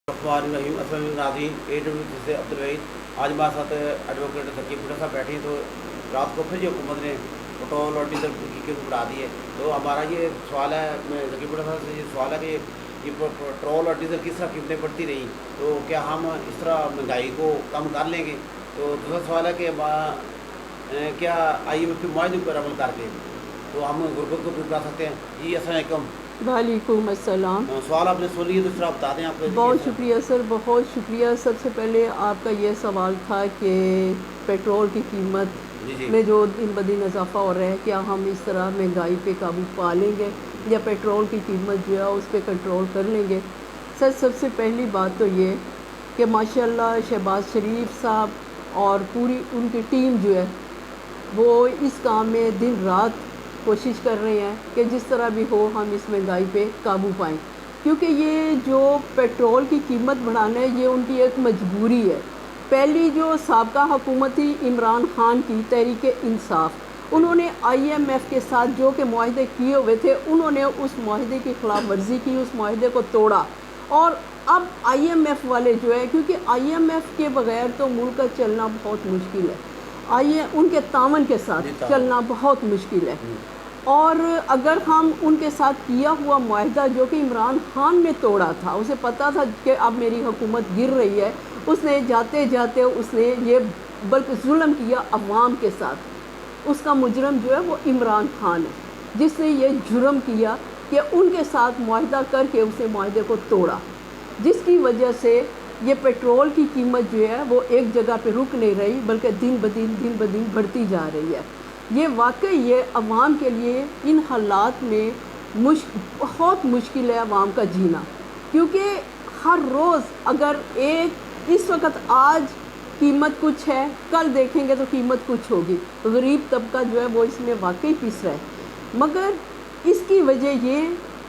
रहीम अस्सलाम नाज़रीन, AWT से अब्दुल वहीद। आज हमारे साथ एडवोकेट ज़की भुट्टो साहब बैठे हैं। तो रात को फिर जो हुकूमत ने पेट्रोल और डीजल की कीमत बढ़ा दी है, तो हमारा ये सवाल है, ज़की भुट्टो साहब से ये सवाल है कि ये पेट्रोल और डीजल किस तरह कीमतें बढ़ती रही, तो क्या हम इस तरह महंगाई को कम कर लेंगे? तो दूसरा सवाल है कि क्या IMF के मुआहदे पर अमल करके तो हम गुर्बत को दूर कर सकते हैं? जी अस्सलाम वालेकुम। वालेकुम अस्सलाम। सवाल आपने सुन लिया, दूसरा बता दें आप। बहुत शुक्रिया सर, बहुत शुक्रिया। सबसे पहले आपका ये सवाल था कि पेट्रोल की कीमत जी में जो दिन ब दिन इजाफ़ा हो रहा है, क्या हम इस तरह महंगाई पे काबू पा लेंगे या पेट्रोल की कीमत जो है उस पर कंट्रोल कर लेंगे? सर, सबसे पहली बात तो ये कि माशाल्लाह शहबाज शरीफ साहब और पूरी उनकी टीम जो है वो इस काम में दिन रात कोशिश कर रहे हैं कि जिस तरह भी हो हम इस महंगाई पे काबू पाएँ, क्योंकि ये जो पेट्रोल की कीमत बढ़ाना है ये उनकी एक मजबूरी है। पहली जो साबका हुकूमत थी इमरान खान की तहरीक इंसाफ, उन्होंने IMF के साथ जो कि मुआहदे किए हुए थे उन्होंने उस मुआहदे की ख़िलाफ़ वर्जी की, उस मुआहदे को तोड़ा। और अब IMF वाले जो है, क्योंकि IMF के बग़ैर तो मुल्क का चलना बहुत मुश्किल है, उनके तावन के साथ चलना बहुत मुश्किल है। और अगर हम उनके साथ किया हुआ मुआहदा जो कि इमरान खान ने तोड़ा था, उसे पता था कि अब मेरी हुकूमत गिर रही है, उसने जाते जाते उसने ये बल्कि जुल्म किया अवाम के साथ। उसका मुजरम जो है वो इमरान खान है, जिसने ये जुर्म किया कि उनके साथ मुआहदा करके उसने मुआहदे को तोड़ा, जिसकी वजह से ये पेट्रोल की कीमत जो है वो एक जगह पे रुक नहीं रही, बल्कि दिन ब दिन बढ़ती जा रही है। ये वाकई ये अवाम के लिए इन हालात में बहुत मुश्किल है अवाम का जीना, क्योंकि हर रोज़ अगर इस वक्त आज कीमत कुछ है, कल देखेंगे तो कीमत कुछ होगी। तो गरीब तबका जो है वो इसमें वाकई पिस रहा है। मगर इसकी वजह ये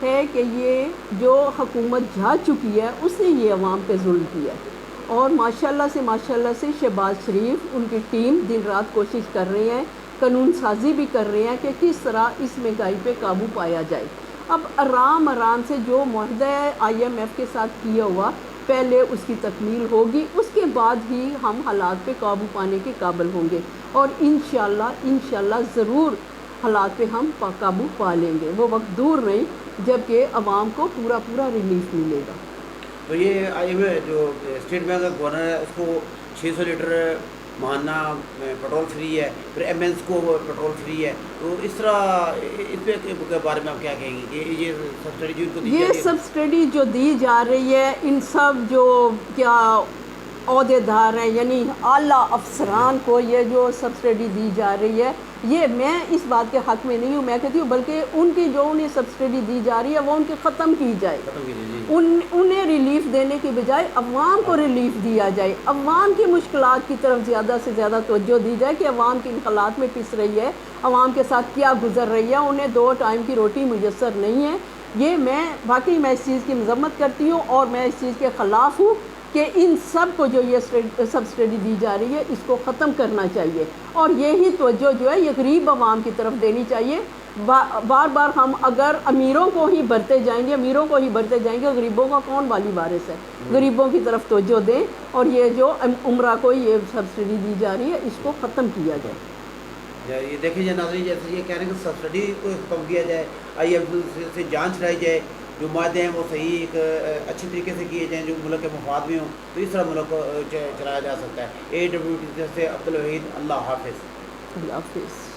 है कि ये जो हुकूमत जा चुकी है उसने ये अवाम पे जुल्म किया है। और माशाल्लाह से शहबाज शरीफ उनकी टीम दिन रात कोशिश कर रहे हैं, कानून साजी भी कर रहे हैं कि किस तरह इस महंगाई पे काबू पाया जाए। अब आराम से जो मुआहदा है IMF के साथ किया हुआ, पहले उसकी तकमील होगी, उसके बाद ही हम हालात पे काबू पाने के काबिल होंगे। और इंशाल्लाह ज़रूर हालात पे हम काबू पा लेंगे। वो वक्त दूर नहीं जबकि आवाम को पूरा रिलीफ मिलेगा। तो ये IMF जो स्टेट बैंक का गवर्नर है उसको 600 लीटर माहाना पेट्रोल फ्री है, फिर MNs को पेट्रोल फ्री है, तो इस तरह इस के बारे में आप क्या कहेंगी? ये सब्सिडी जो इनको दी जा रही है, सब्सिडी जो दी जा रही है, इन सब जो क्या अहदेदार हैं यानी आला अफसरान को ये जो सब्सिडी दी जा रही है, ये मैं इस बात के हक़ में नहीं हूँ। मैं कहती हूँ बल्कि उनकी जो उन्हें सब्सिडी दी जा रही है वो उनकी ख़त्म की जाए। उन्हें रिलीफ़ देने के बजाय अवाम को रिलीफ़ दिया जाए, अवाम की मुश्किलात की तरफ ज़्यादा से ज़्यादा तवज्जो दी जाए कि अवाम किन हालात में पिस रही है, अवाम के साथ क्या गुजर रही है, उन्हें 2 टाइम की रोटी मुयस्सर नहीं है। ये मैं वाकई मैं इस चीज़ की मज़म्मत करती हूँ और मैं इस चीज़ के ख़िलाफ़ हूँ कि इन सब को जो ये सब्सिडी दी जा रही है इसको ख़त्म करना चाहिए। और यही तवज्जो जो है ये गरीब आवाम की तरफ देनी चाहिए। बार हम अगर अमीरों को ही भरते जाएंगे गरीबों का कौन वाली वारिस है? गरीबों की तरफ तवज्जो दें और ये जो उम्रा को ये सब्सिडी दी जा रही है इसको ख़त्म किया जाए। ये देखिए जाए नाज़रीन, जैसे ये कह रहे हैं कि सब्सिडी को ख़त्म किया जाए, IMF से जांच कराई जाए, जो मादे हैं वो सही एक अच्छी तरीके से किए जाएँ, जो मुल्क के मफाद में हों, तो इस तरह मुल्क को चलाया जा सकता है। AWT से अब्दुल वहीद, अल्लाह हाफ़िज़। अल्लाह हाफ़िज़।